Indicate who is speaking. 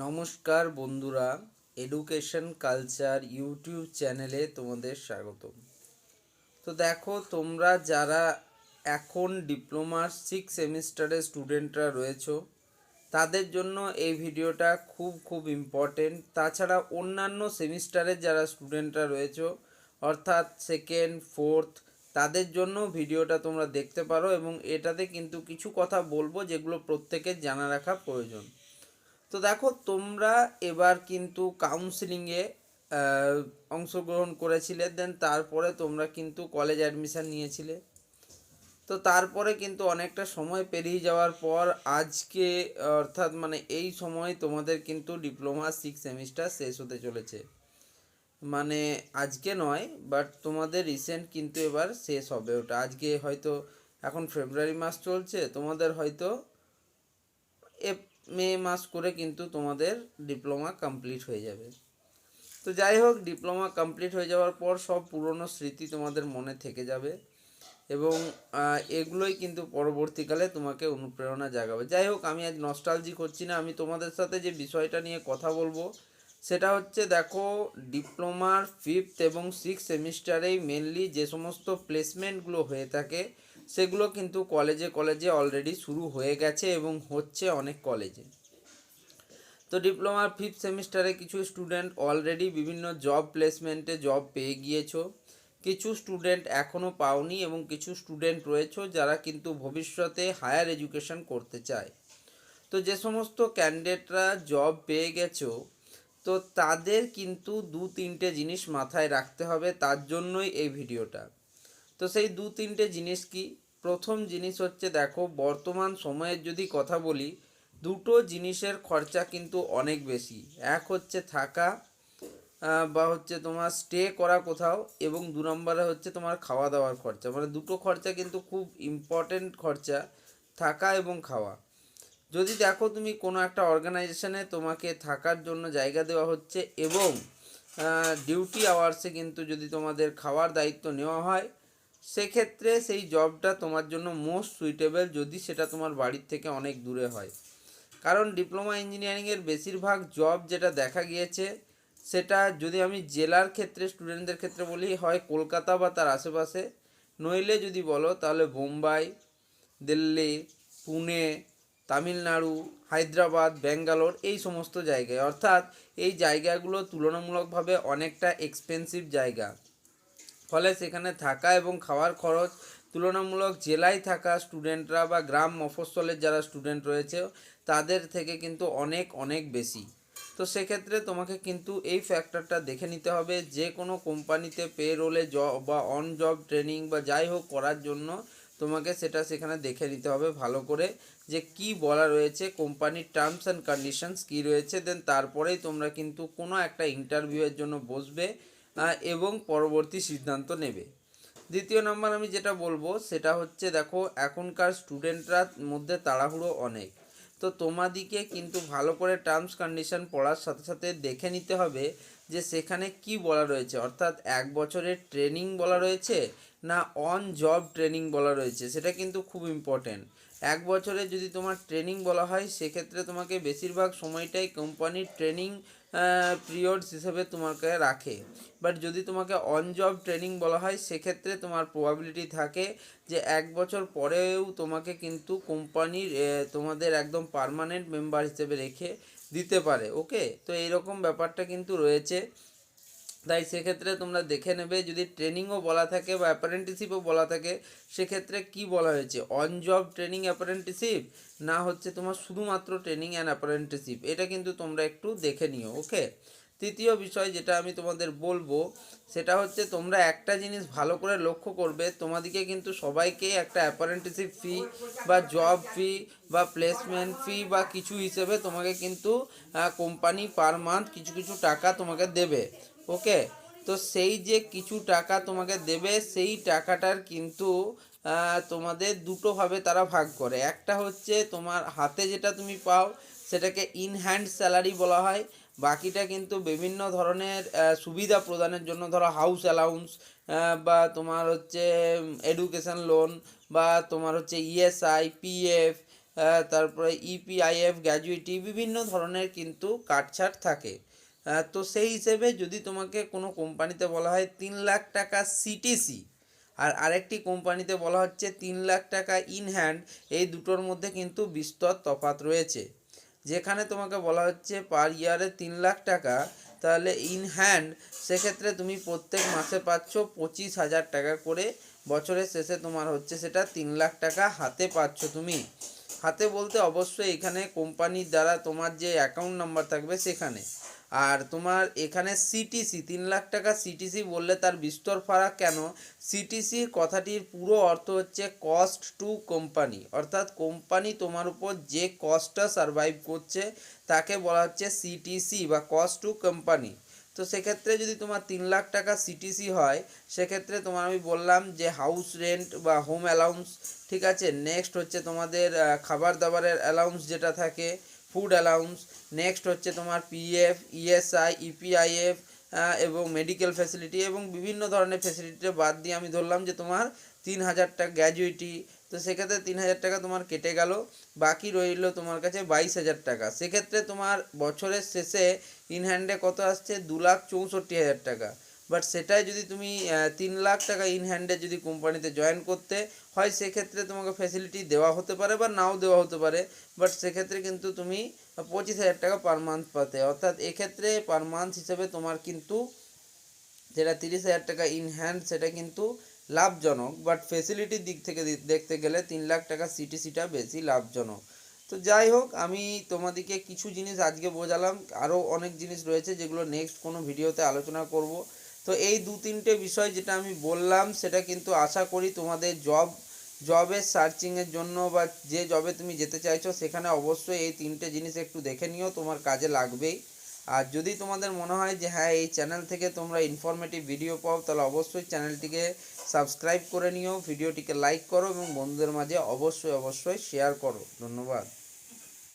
Speaker 1: নমস্কার বন্ধুরা, education culture YouTube চ্যানেলে তোমাদের স্বাগতম। তো দেখো, তোমরা যারা এখন ডিপ্লোমার 6 সেমিস্টারের স্টুডেন্টরা রয়েছো, তাদের জন্য এই ভিডিওটা খুব ইম্পর্টেন্ট। তাছাড়া অন্যান্য সেমিস্টারের যারা স্টুডেন্টরা রয়েছো, অর্থাৎ সেকেন্ড ফোর্থ, তাদের জন্য ভিডিওটা তোমরা দেখতে পারো। এবং এটাতে কিন্তু কিছু কথা বলবো যেগুলো প্রত্যেকের জানা রাখা প্রয়োজন। তো দেখো, তোমরা এবার কিন্তু কাউন্সিলিংয়ে অংশগ্রহণ করেছিলে, দেন তারপরে তোমরা কিন্তু কলেজ অ্যাডমিশান নিয়েছিলে। তো তারপরে কিন্তু অনেকটা সময় পেরিয়ে যাওয়ার পর আজকে, অর্থাৎ এই সময় তোমাদের কিন্তু ডিপ্লোমা 6 সেমিস্টার শেষ হতে চলেছে। আজকে নয়, বাট তোমাদের রিসেন্ট কিন্তু এবার শেষ হবে ওটা। আজকে হয়তো, এখন ফেব্রুয়ারি মাস চলছে, তোমাদের হয়তো মে মাস করে কিন্তু তোমাদের ডিপ্লোমা কমপ্লিট হয়ে যাবে। তো যাই হোক, ডিপ্লোমা কমপ্লিট হয়ে যাওয়ার পর সব পুরনো স্মৃতি তোমাদের মনে থেকে যাবে এবং এগুলোই কিন্তু পরবর্তীকালে তোমাকে অনুপ্রেরণা জাগাবে। যাই হোক, আমি আজ নস্টালজি করছি না। আমি তোমাদের সাথে যে বিষয়টা নিয়ে কথা বলবো সেটা হচ্ছে, দেখো, ডিপ্লোমার 5th এবং 6 সেমিস্টারেই মেনলি যে সমস্ত প্লেসমেন্টগুলো হয়ে থাকে সেগুলো কিন্তু কলেজে কলেজে অলরেডি শুরু হয়ে গেছে এবং হচ্ছে অনেক কলেজে। তো ডিপ্লোমার 5th সেমিস্টারে কিছু স্টুডেন্ট অলরেডি বিভিন্ন জব প্লেসমেন্টে জব পেয়ে গিয়েছো, কিছু স্টুডেন্ট এখনও পাওনি এবং কিছু স্টুডেন্ট রয়েছে যারা কিন্তু ভবিষ্যতে হায়ার এডুকেশন করতে চায়। তো যে সমস্ত ক্যান্ডিডেটরা জব পেয়ে গেছো, তো তাদের কিন্তু 2-3টে জিনিস মাথায় রাখতে হবে, তার জন্যই এই ভিডিওটা। তো সেই 2-3টে জিনিস কি? প্রথম জিনিস হচ্ছে, দেখো, বর্তমান সময়ের যদি কথা বলি, দুটো জিনিসের খরচা কিন্তু অনেক বেশি। এক হচ্ছে থাকা বা হচ্ছে তোমার স্টে করা কোথাও, এবং 2 নম্বরে হচ্ছে তোমার খাওয়া দাওয়ার খরচা। দুটো খরচা কিন্তু খুব ইম্পর্টেন্ট খরচা, থাকা এবং খাওয়া। যদি দেখো, তুমি কোনো একটা অর্গানাইজেশনে তোমাকে থাকার জন্য জায়গা দেওয়া হচ্ছে এবং ডিউটি আওয়ার্সে কিন্তু যদি তোমাদের খাওয়ার দায়িত্ব নেওয়া হয়, সেক্ষেত্রে সেই জবটা তোমার জন্য মোস্ট সুইটেবল, যদি সেটা তোমার বাড়ির থেকে অনেক দূরে হয়। কারণ ডিপ্লোমা ইঞ্জিনিয়ারিংয়ের বেশিরভাগ জব যেটা দেখা গিয়েছে, সেটা যদি আমি জেলার ক্ষেত্রে স্টুডেন্টদের ক্ষেত্রে বলি, হয় কলকাতা বা তার আশেপাশে, নইলে যদি বলো তাহলে বোম্বাই, দিল্লি, পুনে, তামিলনাড়ু, হায়দ্রাবাদ, ব্যাঙ্গালোর, এই সমস্ত জায়গায়। অর্থাৎ এই জায়গাগুলো তুলনামূলকভাবে অনেকটা এক্সপেন্সিভ জায়গা, ফলে সেখানে থাকা এবং খাওয়ার খরচ তুলনামূলক জেলায় থাকা স্টুডেন্টরা বা গ্রাম মফস্বলের যারা স্টুডেন্ট রয়েছে তাদের থেকে কিন্তু অনেক অনেক বেশি। তো সেক্ষেত্রে তোমাকে কিন্তু এই ফ্যাক্টরটা দেখে নিতে হবে। যে কোনো কোম্পানিতে পে রোলে জব বা অন জব ট্রেনিং বা যাই হোক করার জন্য তোমাকে সেটা সেখানে দেখে নিতে হবে ভালো করে, যে কি বলা রয়েছে, কোম্পানির টার্মস অ্যান্ড কন্ডিশনস কী রয়েছে। দেন তারপরেই তোমরা কিন্তু কোনো একটা ইন্টারভিউয়ের জন্য বসবে এবং পরবর্তী সিদ্ধান্ত নেবে। দ্বিতীয় নম্বর আমি যেটা বলবো সেটা হচ্ছে, দেখো, এখনকার স্টুডেন্টরা মধ্যে তাড়াহুড়ো অনেক। তো তোমাদিকে কিন্তু ভালো করে টার্মস কন্ডিশন পড়ার সাথে সাথে দেখে নিতে হবে যে সেখানে কি বলা রয়েছে, অর্থাৎ 1 বছরের ট্রেনিং বলা রয়েছে না অন জব ট্রেনিং বলা রয়েছে। সেটা কিন্তু খুব ইম্পর্টেন্ট। 1 বছরে যদি তোমার ট্রেনিং বলা হয়, সেক্ষেত্রে তোমাকে বেশিরভাগ সময়টাই কোম্পানির ট্রেনিং পিরিয়ডস হিসেবে তোমাকে রাখে। বাট যদি তোমাকে অন জব ট্রেনিং বলা হয়, সেক্ষেত্রে তোমার প্রবাবিলিটি থাকে যে 1 বছর পরেও তোমাকে কিন্তু কোম্পানির তোমাদের একদম পার্মানেন্ট মেম্বার হিসেবে রেখে দিতে পারে। ওকে, তো এইরকম ব্যাপারটা কিন্তু রয়েছে। তাই সেক্ষেত্রে তোমরা দেখে নেবে, যদি ট্রেনিংও বলা থাকে বা অ্যাপ্রেন্টিসশিপও বলা থাকে, সেক্ষেত্রে কি বলা হয়েছে, অন জব ট্রেনিং অ্যাপ্রেন্টিসশিপ না হচ্ছে তোমার শুধুমাত্র ট্রেনিং অ্যান্ড অ্যাপ্রেন্টিসশিপ, এটা কিন্তু তোমরা একটু দেখে নিও। ওকে, তৃতীয় বিষয় যেটা আমি তোমাদের বলবো সেটা হচ্ছে, তোমরা একটা জিনিস ভালো করে লক্ষ্য করবে, তোমাদেরকে কিন্তু সবাইকে একটা অ্যাপ্রেন্টিসশিপ ফি বা জব ফি বা প্লেসমেন্ট ফি বা কিছু হিসেবে তোমাকে কিন্তু কোম্পানি পার মান্থ কিছু কিছু টাকা তোমাকে দেবে। ওকে, তো সেই যে কিছু টাকা তোমাকে দেবে, সেই টাকাটার কিন্তু তোমাদের দুটোভাবে তারা ভাগ করে। একটা হচ্ছে তোমার হাতে যেটা তুমি পাও সেটাকে ইন হ্যান্ড স্যালারি বলা হয়। বাকিটা কিন্তু বিভিন্ন ধরনের সুবিধা প্রদানের জন্য, ধরো হাউস অ্যালাউন্স বা তোমার হচ্ছে এডুকেশন লোন বা তোমার হচ্ছে ইএসআই, পিএফ, তারপরে ইপিআইএফ, গ্র্যাজুইটি, বিভিন্ন ধরনের কিন্তু কাটছাট থাকে। তো সেই হিসেবে যদি তোমাকে কোনো কোম্পানিতে বলা হয় 3 লাখ টাকা সিটিসি, আর আরেকটি কোম্পানিতে বলা হচ্ছে 3 লাখ টাকা ইন হ্যান্ড, এই দুটোর মধ্যে কিন্তু বিস্তর তফাৎ রয়েছে। যেখানে তোমাকে বলা হচ্ছে পার ইয়ারে 3 লাখ টাকা, তাহলে ইন হ্যান্ড সেক্ষেত্রে তুমি প্রত্যেক মাসে পাচ্ছ 25,000 টাকা করে। বছরের শেষে তোমার হচ্ছে সেটা 3 লাখ টাকা হাতে পাচ্ছ তুমি। হাতে বলতে অবশ্যই এখানে কোম্পানির দ্বারা তোমার যে অ্যাকাউন্ট নাম্বার থাকবে সেখানে। আর তোমার এখানে সিটিসি 3 লাখ টাকা সিটিসি বললে তার বিস্তর ফারাক কেন? সিটিসি কথাটির পুরো অর্থ হচ্ছে কস্ট টু কোম্পানি, অর্থাৎ কোম্পানি তোমার উপর যে কস্টটা সারভাইভ করছে তাকে বলা হচ্ছে সিটিসি বা কস্ট টু কোম্পানি। তো সেক্ষেত্রে যদি তোমার 3 লাখ টাকা সিটিসি হয়, সেক্ষেত্রে তোমার আমি বললাম যে হাউস রেন্ট বা হোম অ্যালাউন্স, ঠিক আছে। নেক্সট হচ্ছে তোমাদের খাবার দাবারের অ্যালাউন্স যেটা থাকে, ফুড অ্যালাউন্স। নেক্সট হচ্ছে তোমার পিএফ, ইএসআই, ইপিআইএফ এবং মেডিকেল ফ্যাসিলিটি এবং বিভিন্ন ধরনের ফ্যাসিলিটি বাদ দিয়ে আমি ধরলাম যে তোমার 3,000 টাকা গ্র্যাজুইটি। তো সেক্ষেত্রে 3,000 টাকা তোমার কেটে গেল, বাকি রইল তোমার কাছে 22,000 টাকা। সেক্ষেত্রে তোমার বছরের শেষে ইন হ্যান্ডে কত আসছে? 2,64,000 টাকা। বাট সেটাই যদি তুমি 3 লাখ টাকা ইন হ্যান্ডে যদি কোম্পানিতে জয়েন করতে হয়, সেক্ষেত্রে তোমাকে ফ্যাসিলিটি দেওয়া হতে পারে বা নাও দেওয়া হতে পারে। বাট সেক্ষেত্রে কিন্তু তুমি 25,000 টাকা পার মান্থ পাতে, অর্থাৎ এক্ষেত্রে পার মান্থ হিসেবে তোমার কিন্তু যেটা 30,000 টাকা ইন হ্যান্ড সেটা কিন্তু লাভজনক। বাট ফেসিলিটির দিক থেকে দেখতে গেলে 3 লাখ টাকা সিটিসিটা বেশি লাভজনক। তো যাই হোক, আমি তোমাদেরকে কিছু জিনিস আজকে বোঝালাম, আরও অনেক জিনিস রয়েছে যেগুলো নেক্সট কোনো ভিডিওতে আলোচনা করব। তো এই 2-3টে বিষয় যেটা আমি বললাম সেটা কিন্তু আশা করি তোমাদের জবের সার্চিংয়ের জন্য বা যে জবে তুমি যেতে চাইছো সেখানে অবশ্যই এই 3টে জিনিস একটু দেখে নিও, তোমার কাজে লাগবেই। আর যদি তোমাদের মনে হয় যে হ্যাঁ এই চ্যানেল থেকে তোমরা ইনফরমেটিভ ভিডিও পাও, তাহলে অবশ্যই চ্যানেলটিকে সাবস্ক্রাইব করে নিও, ভিডিওটিকে লাইক করো এবং বন্ধুদের মাঝে অবশ্যই শেয়ার করো। ধন্যবাদ।